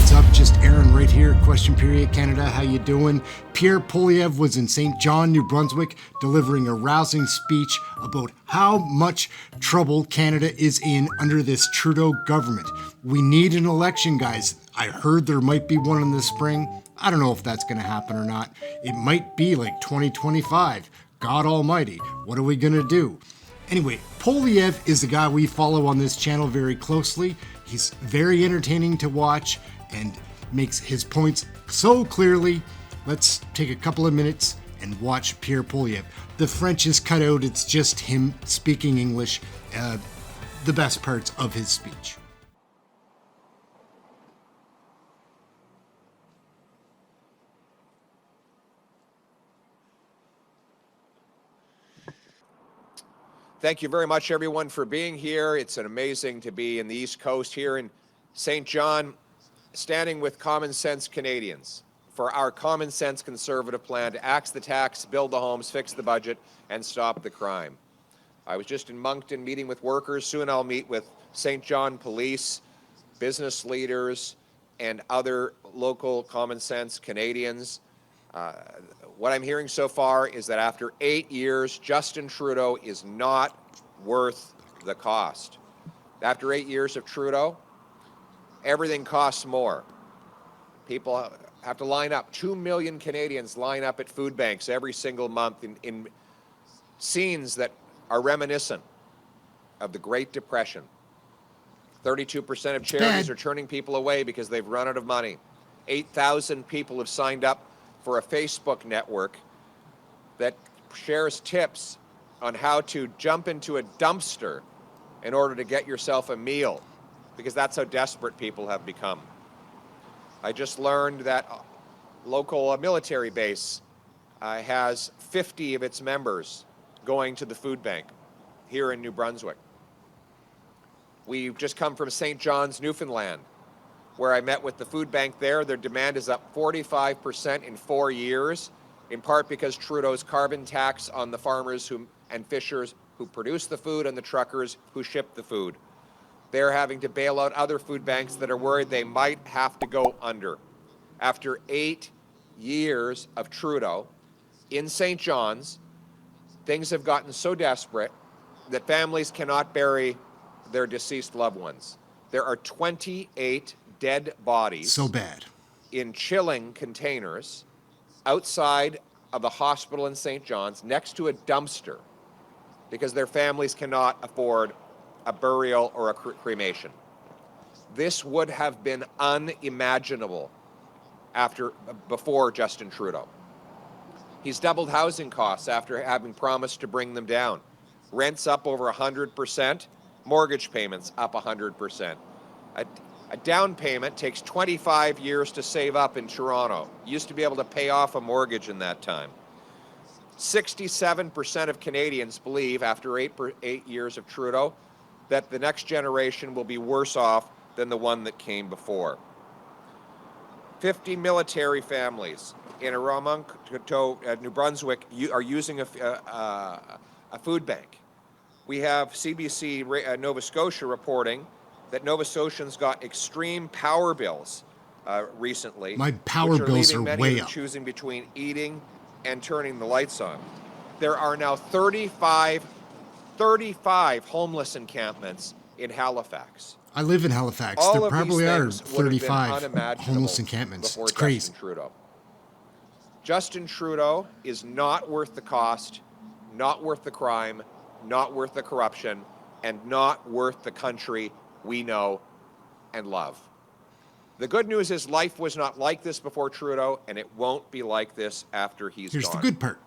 What's up? Just Aaron right here, Question Period Canada. How you doing? Pierre Poilievre was in St. John, New Brunswick, delivering a rousing speech about how much trouble Canada is in under this Trudeau government. We need an election, guys. I heard there might be one in the spring. I don't know if that's going to happen or not. It might be like 2025. God almighty, what are we going to do? Anyway, Poilievre is the guy we follow on this channel very closely. He's very entertaining to watch and makes his points so clearly. Let's take a couple of minutes and watch Pierre Poilievre. The French is cut out. It's just him speaking English, the best parts of his speech. Thank you very much, everyone, for being here. It's amazing to be in the East Coast here in St. John, standing with common sense Canadians for our common sense conservative plan to axe the tax, build the homes, fix the budget, and stop the crime. I was just in Moncton meeting with workers. Soon I'll meet with St. John police, business leaders, and other local common sense Canadians. What I'm hearing so far is that after 8 years, Justin Trudeau is not worth the cost. After 8 years of Trudeau, everything costs more. People have to line up. 2 million Canadians line up at food banks every single month in scenes that are reminiscent of the Great Depression. 32% of charities are turning people away because they've run out of money. 8,000 people have signed up for a Facebook network that shares tips on how to jump into a dumpster in order to get yourself a meal, because that's how desperate people have become. I just learned that a local military base has 50 of its members going to the food bank here in New Brunswick. We've just come from St. John's, Newfoundland, where I met with the food bank there. Their demand is up 45% in 4 years, in part because Trudeau's carbon tax on the farmers and fishers who produce the food and the truckers who ship the food. They're having to bail out other food banks that are worried they might have to go under. After 8 years of Trudeau in St. John's, things have gotten so desperate that families cannot bury their deceased loved ones. There are 28 dead bodies, so bad, in chilling containers outside of the hospital in St. John's next to a dumpster because their families cannot afford a burial or a cremation. This would have been unimaginable before Justin Trudeau. He's doubled housing costs after having promised to bring them down. Rents up over 100%, mortgage payments up 100%. A down payment takes 25 years to save up in Toronto. You used to be able to pay off a mortgage in that time. 67% of Canadians believe, after 8 years of Trudeau, that the next generation will be worse off than the one that came before. 50 military families in Aramonto, New Brunswick, are using a food bank. We have CBC Nova Scotia reporting that Nova Scotians got extreme power bills recently. My power bills are way up. Choosing between eating and turning the lights on. There are now 35 homeless encampments in Halifax. I live in Halifax. All there probably are 35 homeless encampments. It's crazy. Justin Trudeau. Justin Trudeau is not worth the cost, not worth the crime, not worth the corruption, and not worth the country we know and love. The good news is life was not like this before Trudeau, and it won't be like this after he's gone. Here's the good part.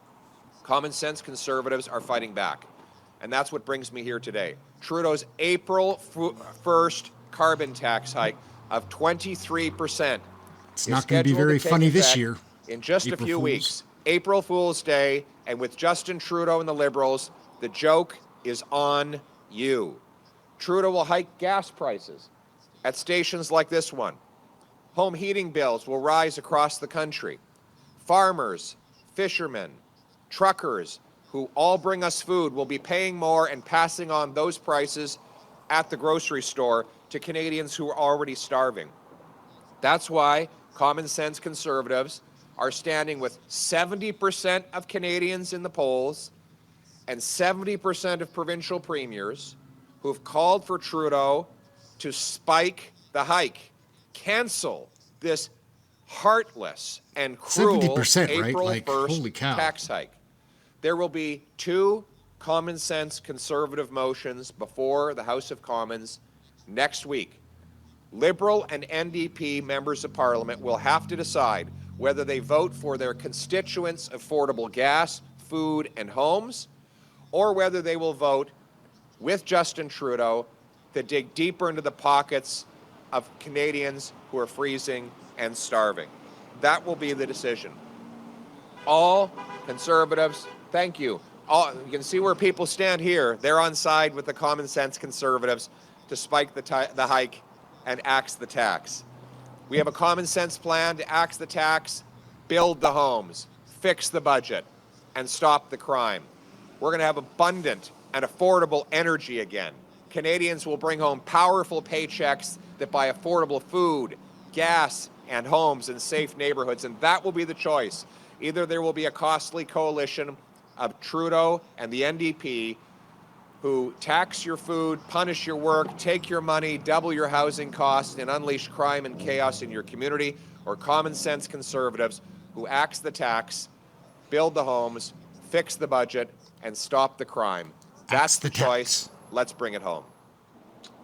Common sense conservatives are fighting back, and that's what brings me here today. Trudeau's April 1st carbon tax hike of 23%. It's not going to be very funny this year. In just a few weeks. April Fool's Day, and with Justin Trudeau and the Liberals, the joke is on you. Trudeau will hike gas prices at stations like this one. Home heating bills will rise across the country. Farmers, fishermen, truckers, who all bring us food, will be paying more and passing on those prices at the grocery store to Canadians who are already starving. That's why common sense conservatives are standing with 70% of Canadians in the polls and 70% of provincial premiers who've called for Trudeau to spike the hike, cancel this heartless and cruel 70%, right? April Like, 1st holy cow. tax hike. There will be 2 common sense conservative motions before the House of Commons next week. Liberal and NDP members of Parliament will have to decide whether they vote for their constituents' affordable gas, food, and homes, or whether they will vote with Justin Trudeau to dig deeper into the pockets of Canadians who are freezing and starving. That will be the decision. All Conservatives, thank you. You can see where people stand here. They're on side with the common sense Conservatives to spike the hike and axe the tax. We have a common sense plan to axe the tax, build the homes, fix the budget, and stop the crime. We're going to have abundant and affordable energy again. Canadians will bring home powerful paychecks that buy affordable food, gas, and homes in safe neighborhoods, and that will be the choice. Either there will be a costly coalition of Trudeau and the NDP who tax your food, punish your work, take your money, double your housing costs, and unleash crime and chaos in your community, or common sense Conservatives who axe the tax, build the homes, fix the budget, and stop the crime. That's the choice. Let's bring it home.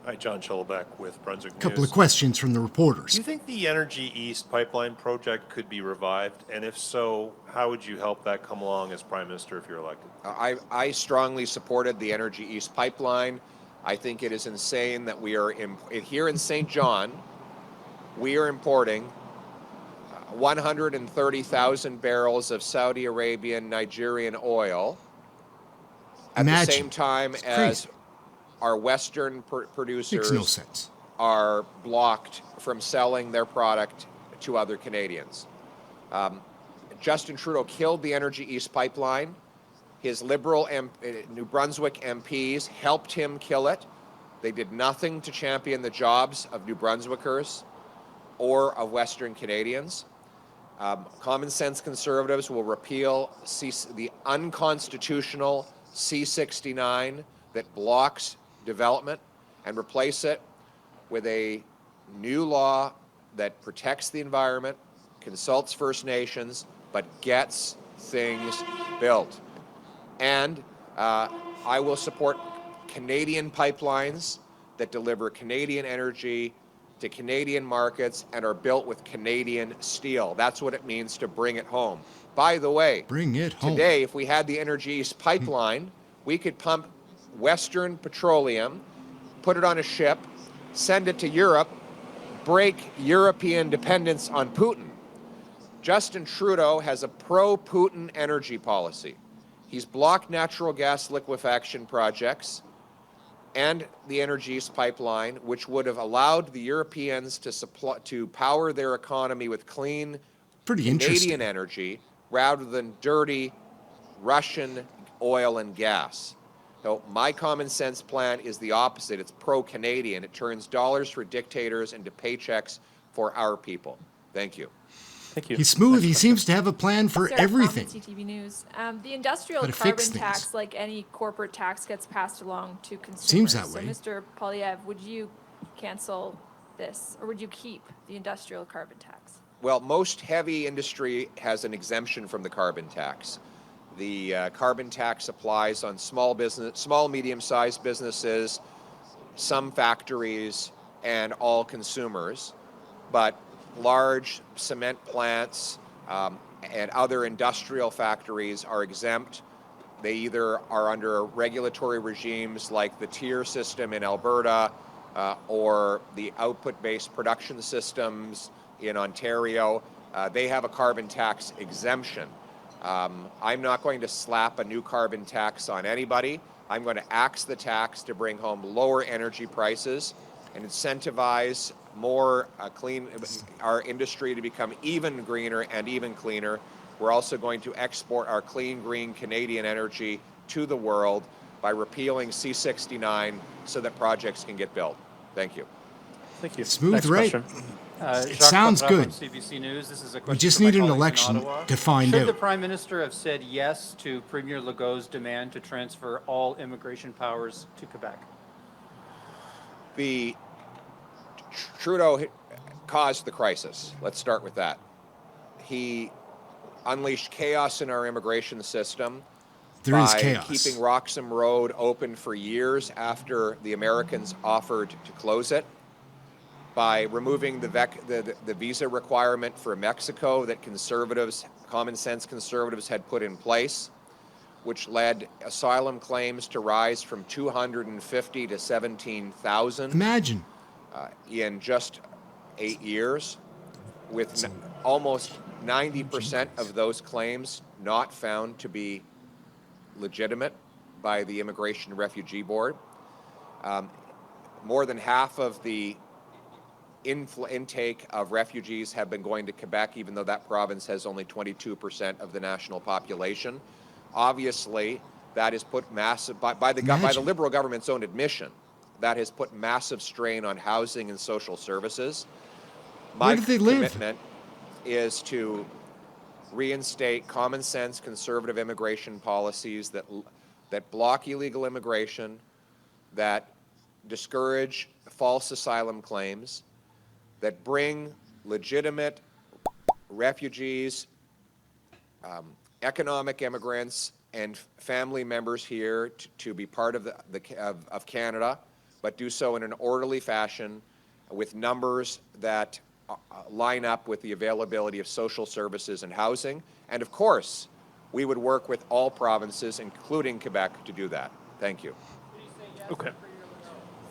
Hi, John Schillebeck with Brunswick News. A couple of questions from the reporters. Do you think the Energy East pipeline project could be revived? And if so, how would you help that come along as Prime Minister if you're elected? I strongly supported the Energy East pipeline. I think it is insane that we are, here in St. John, we are importing 130,000 barrels of Saudi Arabian, Nigerian oil at the same time as our Western producers Makes no sense. are blocked from selling their product to other Canadians. Justin Trudeau killed the Energy East pipeline. His Liberal New Brunswick MPs helped him kill it. They did nothing to champion the jobs of New Brunswickers or of Western Canadians. Common sense Conservatives will repeal the unconstitutional C-69 that blocks development and replace it with a new law that protects the environment, consults First Nations, but gets things built. And I will support Canadian pipelines that deliver Canadian energy to Canadian markets and are built with Canadian steel. That's what it means to bring it home. By the way, bring it home. Today, if we had the Energy East pipeline, we could pump Western petroleum, put it on a ship, send it to Europe, break European dependence on Putin. Justin Trudeau has a pro-Putin energy policy. He's blocked natural gas liquefaction projects and the Energy East pipeline, which would have allowed the Europeans to power their economy with clean Canadian energy rather than dirty Russian oil and gas. So my common sense plan is the opposite. It's pro-Canadian. It turns dollars for dictators into paychecks for our people. Thank you. Thank you. He's smooth. He seems to have a plan for everything. CTV News. The industrial carbon tax, like any corporate tax, gets passed along to consumers. Seems that way. So, Mr. Poilievre, would you cancel this, or would you keep the industrial carbon tax? Well, most heavy industry has an exemption from the carbon tax. The carbon tax applies on small, medium-sized businesses, some factories, and all consumers. But large cement plants and other industrial factories are exempt. They either are under regulatory regimes like the tier system in Alberta or the output-based production systems in Ontario. They have a carbon tax exemption. I'm not going to slap a new carbon tax on anybody. I'm going to axe the tax to bring home lower energy prices and incentivize more our industry to become even greener and even cleaner. We're also going to export our clean, green Canadian energy to the world by repealing C-69 so that projects can get built. Thank you. Thank you. Smooth, Next right? question. It Jacques sounds Poitras good. from CBC News. This is a We question just for my need an colleagues in election Ottawa. to find Should out. the Prime Minister have said yes to Premier Legault's demand to transfer all immigration powers to Quebec? The Trudeau caused the crisis. Let's start with that. He unleashed chaos in our immigration system There is by chaos. keeping Roxham Road open for years after the Americans offered to close it, by removing the visa requirement for Mexico that conservatives, common sense conservatives, had put in place, which led asylum claims to rise from 250 to 17,000 Imagine. in just 8 years, with almost 90% of those claims not found to be legitimate by the Immigration and Refugee Board. More than half of the intake of refugees have been going to Quebec, even though that province has only 22% of the national population. Obviously, that has put massive, by the Liberal government's own admission, that has put massive strain on housing and social services. Where do they live? My commitment is to reinstate common sense conservative immigration policies that block illegal immigration, that discourage false asylum claims, that bring legitimate refugees, economic immigrants, and family members here to be part of Canada, but do so in an orderly fashion with numbers that line up with the availability of social services and housing. And of course, we would work with all provinces, including Quebec, to do that. Thank you. Okay.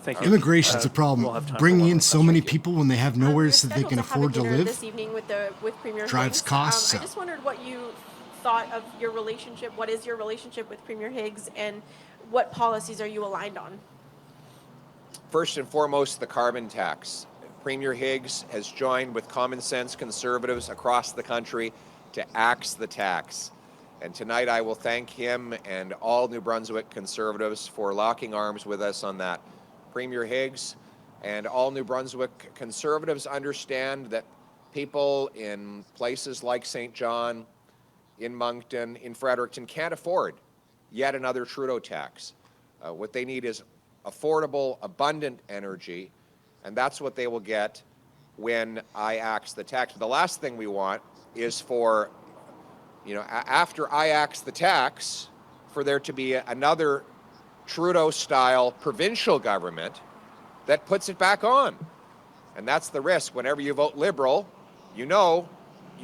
Thank you. Immigration's a problem. We'll have time for Bringing one in more so question. many people when they have nowhere so they scheduled can to have afford a to dinner live this evening with Premier drives Higgs. costs I up. just wondered what you thought of your relationship. What is your relationship with Premier Higgs, and what policies are you aligned on? First and foremost, the carbon tax. Premier Higgs has joined with common sense conservatives across the country to axe the tax. And tonight I will thank him and all New Brunswick conservatives for locking arms with us on that. Premier Higgs and all New Brunswick conservatives understand that people in places like St. John, in Moncton, in Fredericton can't afford yet another Trudeau tax. What they need is affordable, abundant energy, and that's what they will get when I axe the tax. But the last thing we want is for, after I axe the tax, for there to be another Trudeau-style provincial government that puts it back on. And that's the risk. Whenever you vote Liberal, you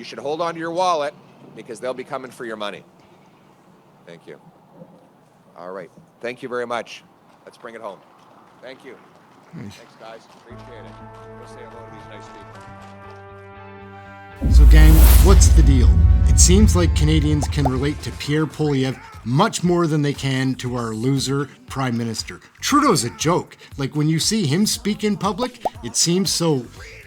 should hold on to your wallet because they'll be coming for your money. Thank you. All right. Thank you very much. Let's bring it home. Thank you. Thanks, guys. Appreciate it. Go say hello to these nice people. So gang, what's the deal? It seems like Canadians can relate to Pierre Poilievre much more than they can to our loser Prime Minister. Trudeau's a joke. Like when you see him speak in public, it seems so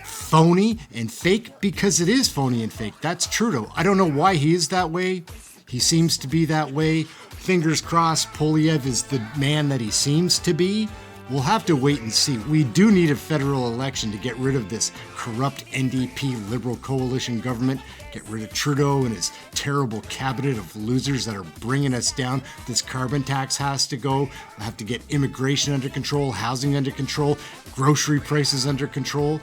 phony and fake because it is phony and fake. That's Trudeau. I don't know why he is that way. He seems to be that way. Fingers crossed Poilievre is the man that he seems to be. We'll have to wait and see. We do need a federal election to get rid of this corrupt NDP Liberal coalition government, get rid of Trudeau and his terrible cabinet of losers that are bringing us down. This carbon tax has to go. We'll have to get immigration under control, housing under control, grocery prices under control.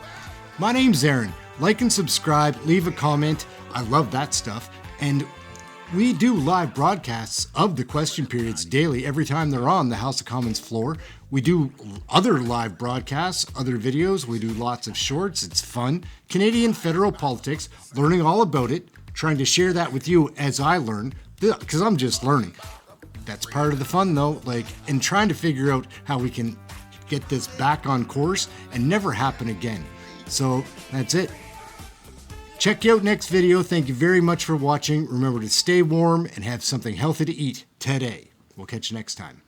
My name's Aaron. Like and subscribe, leave a comment. I love that stuff. And we do live broadcasts of the question periods daily every time they're on the House of Commons floor. We do other live broadcasts, other videos. We do lots of shorts. It's fun. Canadian federal politics, learning all about it, trying to share that with you as I learn, because I'm just learning. That's part of the fun though, and trying to figure out how we can get this back on course and never happen again. So that's it. Check you out next video. Thank you very much for watching. Remember to stay warm and have something healthy to eat today. We'll catch you next time.